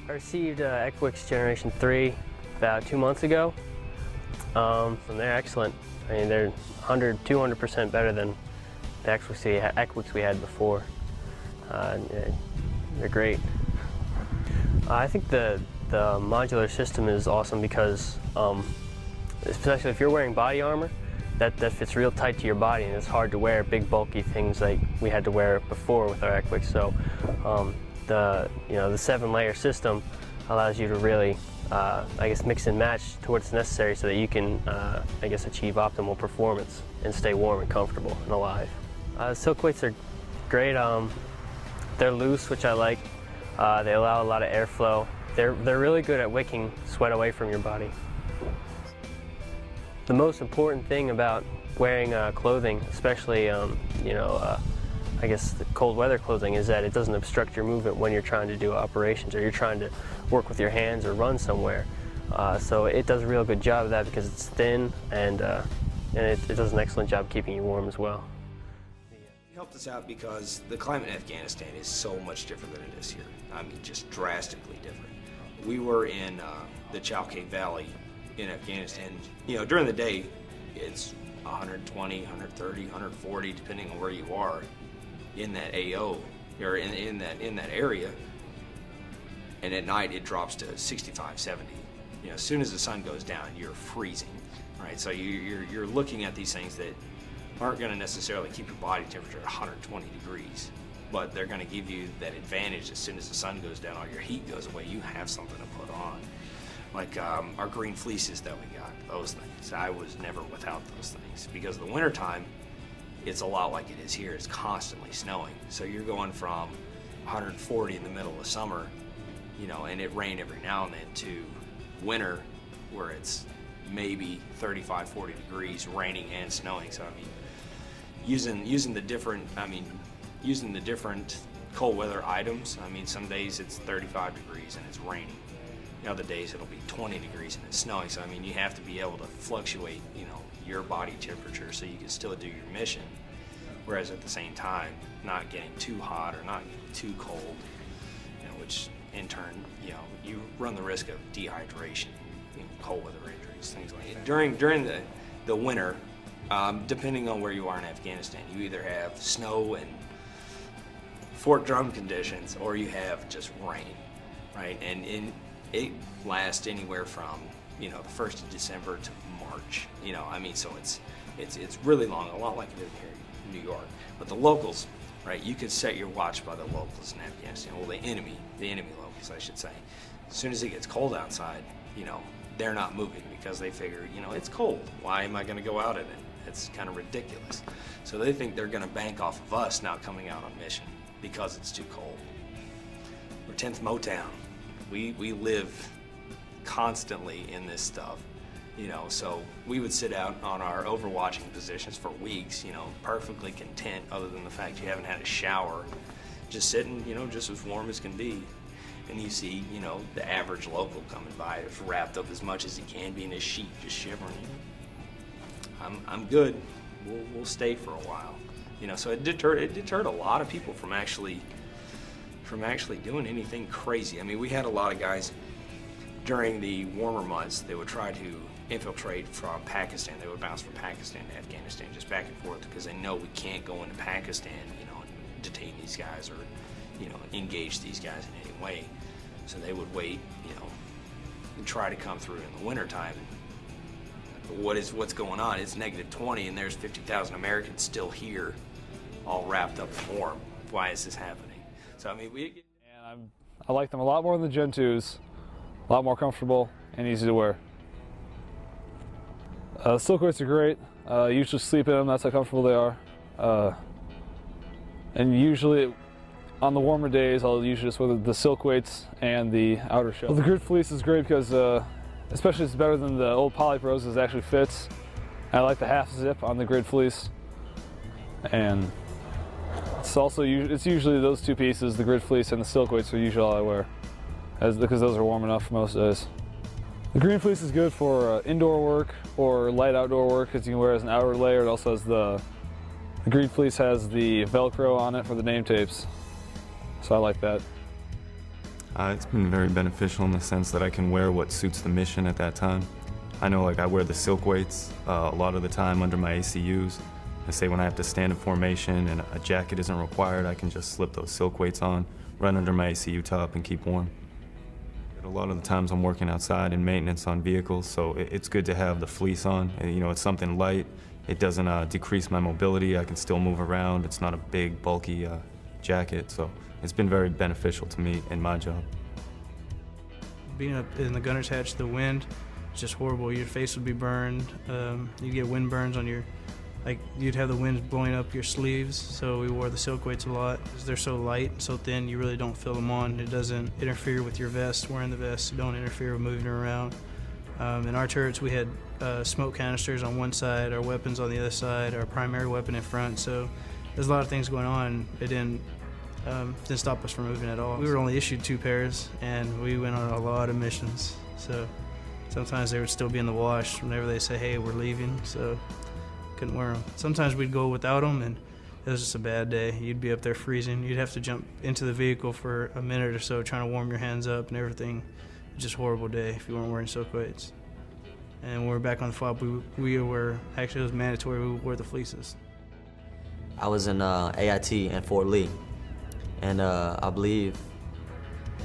I received ECWCS Generation 3 about 2 months ago, and they're excellent. I mean, they're 200% better than the ECWCS we had before. They're great. I think the modular system is awesome because, especially if you're wearing body armor, that fits real tight to your body, and it's hard to wear big bulky things like we had to wear before with our ECWCS. So the 7-layer system allows you to really mix and match to what's necessary so that you can achieve optimal performance and stay warm and comfortable and alive. Silk weights are great. They're loose, which I like. They allow a lot of airflow. They're really good at wicking sweat away from your body. The most important thing about wearing clothing, especially the cold weather clothing, is that it doesn't obstruct your movement when you're trying to do operations or you're trying to work with your hands or run somewhere. So it does a real good job of that because it's thin and it does an excellent job keeping you warm as well. It helped us out because the climate in Afghanistan is so much different than it is here. I mean, just drastically different. We were in the Chalke Valley in Afghanistan. You know, during the day, it's 120, 130, 140, depending on where you are in that AO or in that area. And at night, it drops to 65, 70. You know, as soon as the sun goes down, you're freezing, right? So you're looking at these things that aren't going to necessarily keep your body temperature at 120 degrees, but they're going to give you that advantage. As soon as the sun goes down, all your heat goes away, you have something to put on. Like our green fleeces that we got, those things. I was never without those things because the winter time, it's a lot like it is here. It's constantly snowing. So you're going from 140 in the middle of summer, you know, and it rained every now and then, to winter where it's maybe 35, 40 degrees, raining and snowing. So I mean, using the different cold weather items. I mean, some days it's 35 degrees and it's raining. The other days it'll be 20 degrees and it's snowing. So I mean, you have to be able to fluctuate, you know, your body temperature so you can still do your mission, whereas at the same time not getting too hot or not getting too cold, you know, which in turn, you know, you run the risk of dehydration, you know, cold weather injuries, things like that. During the winter, depending on where you are in Afghanistan, you either have snow and Fort Drum conditions or you have just rain, right? And it lasts anywhere from, you know, the 1st of December to March, you know, I mean, so it's really long, a lot like it is here in New York. But the locals, right, you could set your watch by the locals in Afghanistan, well, the enemy locals, I should say. As soon as it gets cold outside, you know, they're not moving because they figure, you know, it's cold. Why am I going to go out in it? It's kind of ridiculous. So they think they're going to bank off of us not coming out on mission because it's too cold. We're 10th Motown. We live constantly in this stuff, you know, so we would sit out on our overwatching positions for weeks, you know, perfectly content other than the fact you haven't had a shower, just sitting, you know, just as warm as can be. And you see, you know, the average local coming by, wrapped up as much as he can be in his sheet, just shivering. I'm good. We'll stay for a while, you know. So it deterred a lot of people from actually doing anything crazy. I mean, we had a lot of guys during the warmer months. They would try to infiltrate from Pakistan. They would bounce from Pakistan to Afghanistan, just back and forth, because they know we can't go into Pakistan, you know, and detain these guys or, you know, engage these guys in any way. So they would wait, you know, and try to come through in the wintertime. What's going on? It's -20 and there's 50,000 Americans still here, all wrapped up and warm. Why is this happening? So I mean, I like them a lot more than the Gen 2s. A lot more comfortable and easy to wear. Silk weights are great. Usually sleep in them, that's how comfortable they are. And usually on the warmer days, I'll usually just wear the silk weights and the outer shell. Well, the grid fleece is great because especially it's better than the old polypros because it actually fits. And I like the half zip on the grid fleece. And it's usually those two pieces, the grid fleece and the silk weights, are usually all I wear, because those are warm enough for most days. The green fleece is good for indoor work or light outdoor work because you can wear it as an outer layer. It also has the green fleece has the Velcro on it for the name tapes, so I like that. It's been very beneficial in the sense that I can wear what suits the mission at that time. I know, like, I wear the silk weights a lot of the time under my ACUs. I say when I have to stand in formation and a jacket isn't required, I can just slip those silk weights on, run under my ACU top, and keep warm. A lot of the times I'm working outside in maintenance on vehicles, so it's good to have the fleece on. You know, it's something light. It doesn't decrease my mobility. I can still move around. It's not a big, bulky jacket, so it's been very beneficial to me in my job. Being up in the gunner's hatch, the wind, it's just horrible. Your face would be burned. You get wind burns on your, like, you'd have the wind blowing up your sleeves, so we wore the silk weights a lot. They're so light and so thin, you really don't feel them on. It doesn't interfere with your vest, wearing the vest. You don't interfere with moving around. In our turrets, we had smoke canisters on one side, our weapons on the other side, our primary weapon in front, so there's a lot of things going on. It didn't stop us from moving at all. We were only issued 2 pairs, and we went on a lot of missions, so sometimes they would still be in the wash whenever they say, hey, we're leaving, so couldn't wear them. Sometimes we'd go without them, and it was just a bad day. You'd be up there freezing. You'd have to jump into the vehicle for a minute or so trying to warm your hands up and everything. Just a horrible day if you weren't wearing silk weights. And when we were back on the FOB, we were, actually it was mandatory, we wore the fleeces. I was in AIT in Fort Lee, and I believe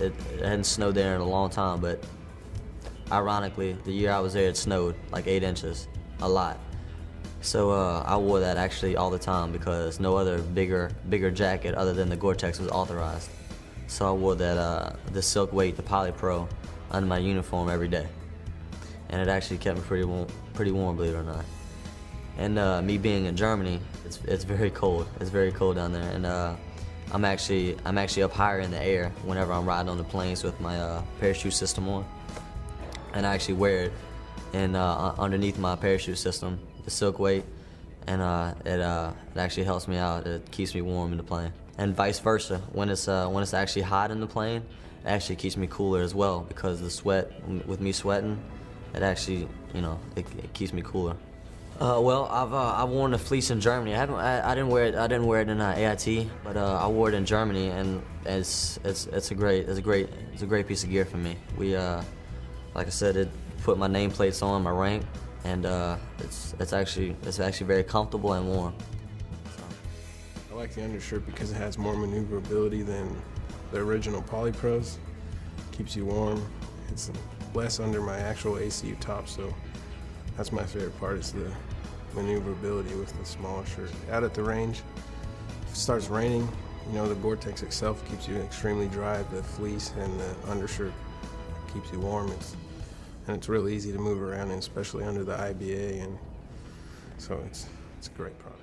it hadn't snowed there in a long time, but ironically, the year I was there, it snowed like 8 inches, a lot. So I wore that actually all the time because no other bigger jacket other than the Gore-Tex was authorized. So I wore that the silk weight, the Poly Pro, under my uniform every day, and it actually kept me pretty warm, believe it or not. And me being in Germany, it's very cold. It's very cold down there, and I'm actually up higher in the air whenever I'm riding on the planes with my parachute system on, and I actually wear it in underneath my parachute system, the silk weight, and it actually helps me out. It keeps me warm in the plane, and vice versa. When it's actually hot in the plane, it actually keeps me cooler as well, because the sweat, with me sweating, it actually, you know, it keeps me cooler. Well, I've worn the fleece in Germany. I didn't wear it in AIT, but I wore it in Germany, and it's a great piece of gear for me. We like I said, it put my nameplates on, my rank, and it's actually very comfortable and warm. So. I like the undershirt because it has more maneuverability than the original Poly Pros. Keeps you warm. It's less under my actual ACU top, so that's my favorite part, is the maneuverability with the smaller shirt. Out at the range, if it starts raining, you know, the Gore-Tex itself keeps you extremely dry. The fleece and the undershirt keeps you warm. And it's really easy to move around in, especially under the IBA, and so it's a great product.